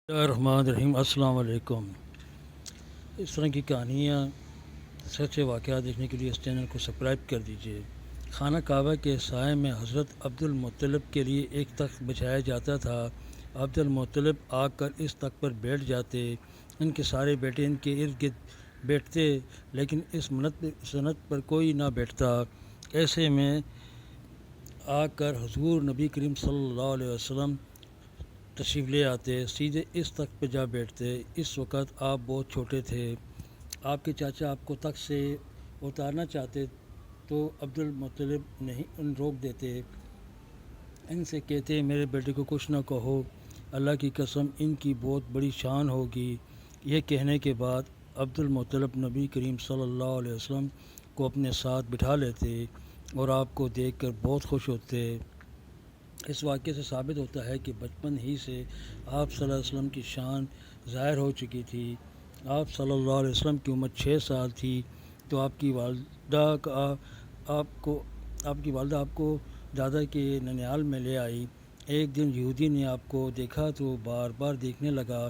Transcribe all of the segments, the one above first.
الرحمن الرحیم السلام علیکم۔ اس طرح کی کہانیاں سچے واقعات دیکھنے کے لیے اس چینل کو سبسکرائب کر دیجیے۔ خانہ کعبہ کے سائے میں حضرت عبد المطلب کے لیے ایک تخت بچھایا جاتا تھا۔ عبد المطلب آ کر اس تخت پر بیٹھ جاتے، ان کے سارے بیٹے ان کے ارد گرد بیٹھتے، لیکن اس سنت پر کوئی نہ بیٹھتا۔ ایسے میں آ کر حضور نبی کریم صلی اللہ علیہ وسلم تشریف لے آتے، سیدھے اس تخت پہ جا بیٹھتے۔ اس وقت آپ بہت چھوٹے تھے۔ آپ کے چاچا آپ کو تخت سے اتارنا چاہتے تو عبد المطلب نہیں روک دیتے، ان سے کہتے میرے بیٹے کو کچھ نہ کہو، اللہ کی قسم ان کی بہت بڑی شان ہوگی۔ یہ کہنے کے بعد عبد المطلب نبی کریم صلی اللہ علیہ وسلم کو اپنے ساتھ بٹھا لیتے اور آپ کو دیکھ کر بہت خوش ہوتے۔ اس واقعے سے ثابت ہوتا ہے کہ بچپن ہی سے آپ صلی اللہ علیہ وسلم کی شان ظاہر ہو چکی تھی۔ آپ صلی اللہ علیہ وسلم کی عمر 6 سال تھی تو آپ کی والدہ آپ کو دادا کے ننیال میں لے آئی۔ ایک دن یہودی نے آپ کو دیکھا تو بار بار دیکھنے لگا،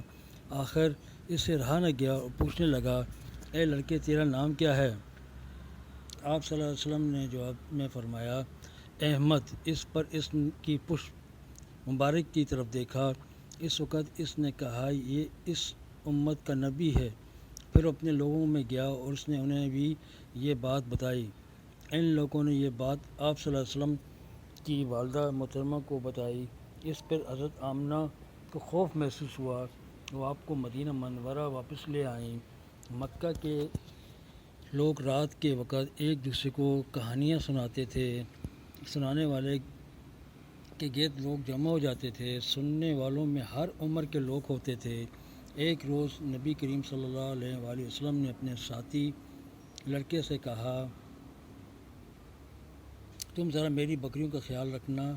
آخر اس سے رہا نہ گیا اور پوچھنے لگا، اے لڑکے تیرا نام کیا ہے؟ آپ صلی اللہ علیہ وسلم نے جواب میں فرمایا احمد۔ اس پر اس کی پشت مبارک کی طرف دیکھا۔ اس وقت اس نے کہا یہ اس امت کا نبی ہے۔ پھر اپنے لوگوں میں گیا اور اس نے انہیں بھی یہ بات بتائی۔ ان لوگوں نے یہ بات آپ صلی اللہ علیہ وسلم کی والدہ محترمہ کو بتائی۔ اس پر حضرت آمنہ کو خوف محسوس ہوا، وہ آپ کو مدینہ منورہ واپس لے آئیں۔ مکہ کے لوگ رات کے وقت ایک دوسرے کو کہانیاں سناتے تھے، سنانے والے کے گرد لوگ جمع ہو جاتے تھے، سننے والوں میں ہر عمر کے لوگ ہوتے تھے۔ ایک روز نبی کریم صلی اللہ علیہ وآلہ وسلم نے اپنے ساتھی لڑکے سے کہا تم ذرا میری بکریوں کا خیال رکھنا،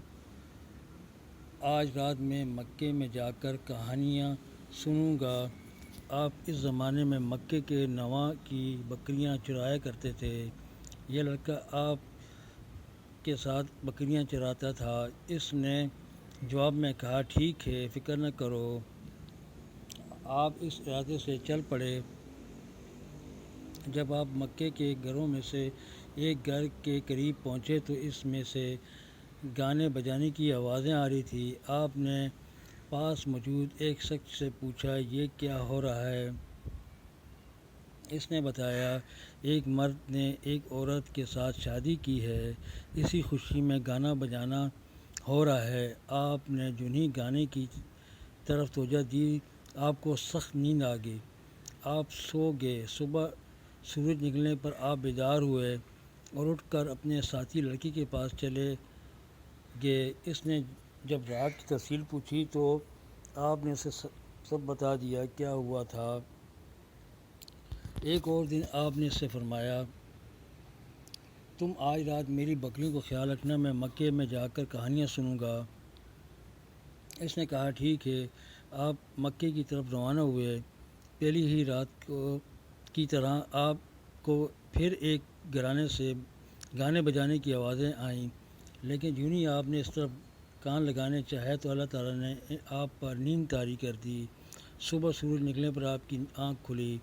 آج رات میں مکے میں جا کر کہانیاں سنوں گا۔ آپ اس زمانے میں مکے کے نواں کی بکریاں چرایا کرتے تھے۔ یہ لڑکا آپ کے ساتھ بکریاں چراتا تھا۔ اس نے جواب میں کہا ٹھیک ہے، فکر نہ کرو۔ آپ اس ارادے سے چل پڑے۔ جب آپ مکے کے گھروں میں سے ایک گھر کے قریب پہنچے تو اس میں سے گانے بجانے کی آوازیں آ رہی تھیں۔ آپ نے پاس موجود ایک شخص سے پوچھا یہ کیا ہو رہا ہے؟ اس نے بتایا ایک مرد نے ایک عورت کے ساتھ شادی کی ہے، اسی خوشی میں گانا بجانا ہو رہا ہے۔ آپ نے جنہی گانے کی طرف توجہ دی، آپ کو سخت نیند آ گئی، آپ سو گئے۔ صبح سورج نکلنے پر آپ بیدار ہوئے اور اٹھ کر اپنے ساتھی لڑکی کے پاس چلے گئے۔ اس نے جب رات کی تفصیل پوچھی تو آپ نے اسے سب بتا دیا کیا ہوا تھا۔ ایک اور دن آپ نے اس سے فرمایا تم آج رات میری بکریوں کا خیال رکھنا، میں مکے میں جا کر کہانیاں سنوں گا۔ اس نے کہا ٹھیک ہے۔ آپ مکے کی طرف روانہ ہوئے۔ پہلی ہی رات کی طرح آپ کو پھر ایک گھرانے سے گانے بجانے کی آوازیں آئیں، لیکن یوں ہی آپ نے اس طرف کان لگانے چاہے تو اللہ تعالیٰ نے آپ پر نیند طاری کر دی۔ صبح سورج نکلنے پر آپ کی آنکھ کھلی۔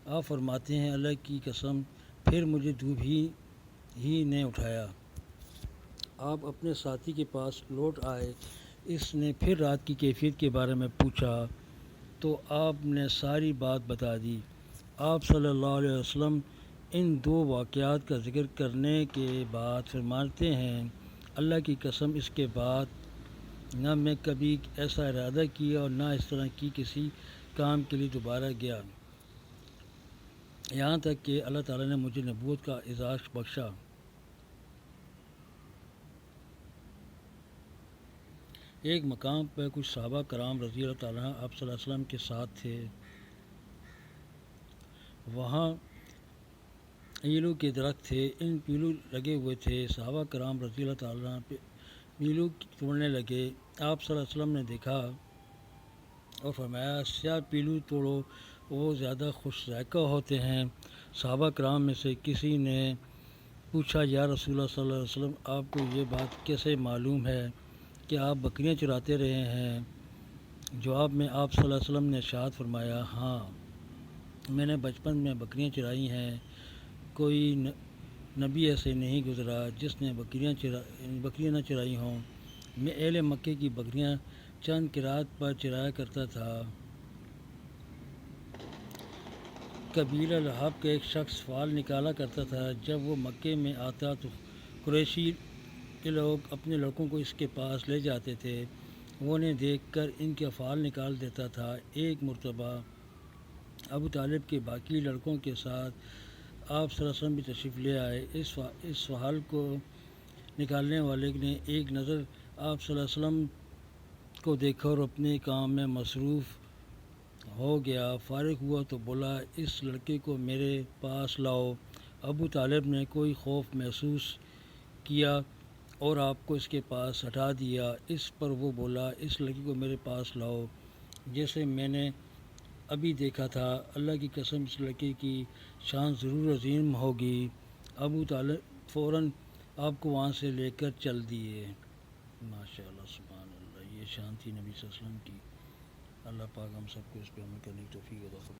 آپ فرماتے ہیں اللہ کی قسم پھر مجھے دھوپ ہی نے اٹھایا۔ آپ اپنے ساتھی کے پاس لوٹ آئے۔ اس نے پھر رات کی کیفیت کے بارے میں پوچھا تو آپ نے ساری بات بتا دی۔ آپ صلی اللہ علیہ وسلم ان دو واقعات کا ذکر کرنے کے بعد فرماتے ہیں اللہ کی قسم اس کے بعد نہ میں کبھی ایسا ارادہ کیا اور نہ اس طرح کی کسی کام کے لیے دوبارہ گیا، یہاں تک کہ اللہ تعالیٰ نے مجھے نبوت کا اعزاز بخشا۔ ایک مقام پر کچھ صحابہ کرام رضی اللہ تعالیٰ عنہ آپ صلی اللہ علیہ وسلم کے ساتھ تھے۔ وہاں پیلو کے درخت تھے، ان پیلو لگے ہوئے تھے۔ صحابہ کرام رضی اللہ تعالیٰ عنہ پیلو توڑنے لگے۔ آپ صلی اللہ علیہ وسلم نے دیکھا اور فرمایا سیاہ پیلو توڑو، وہ زیادہ خوش ذائقہ ہوتے ہیں۔ صحابہ کرام میں سے کسی نے پوچھا یا رسول اللہ صلی اللہ علیہ وسلم آپ کو یہ بات کیسے معلوم ہے کہ آپ بکریاں چراتے رہے ہیں؟ جواب میں آپ صلی اللہ علیہ وسلم نے ارشاد فرمایا، ہاں میں نے بچپن میں بکریاں چرائی ہیں، کوئی نبی ایسے نہیں گزرا جس نے بکریاں نہ چرائی ہوں۔ میں اہل مکے کی بکریاں چند قرات پر چرایا کرتا تھا۔ قبیلہ لہب کا ایک شخص فال نکالا کرتا تھا، جب وہ مکے میں آتا تو قریشی کے لوگ اپنے لڑکوں کو اس کے پاس لے جاتے تھے، وہ انہیں دیکھ کر ان کے فال نکال دیتا تھا۔ ایک مرتبہ ابو طالب کے باقی لڑکوں کے ساتھ آپ صلی اللہ علیہ وسلم بھی تشریف لے آئے۔ اس فال کو نکالنے والے نے ایک نظر آپ صلی اللہ علیہ وسلم کو دیکھا اور اپنے کام میں مصروف ہو گیا۔ فارغ ہوا تو بولا، اس لڑکے کو میرے پاس لاؤ۔ ابو طالب نے کوئی خوف محسوس کیا اور آپ کو اس کے پاس ہٹا دیا۔ اس پر وہ بولا، اس لڑکے کو میرے پاس لاؤ جیسے میں نے ابھی دیکھا تھا، اللہ کی قسم اس لڑکے کی شان ضرور عظیم ہوگی۔ ابو طالب فوراً آپ کو وہاں سے لے کر چل دیے۔ ماشاء اللہ، سبحان اللہ، یہ شان تھی نبی صلی اللہ علیہ وسلم کی۔ اللہ پاک ہم سب کو اس پہ عمل کرنے کی توفیق عطا فرمائے۔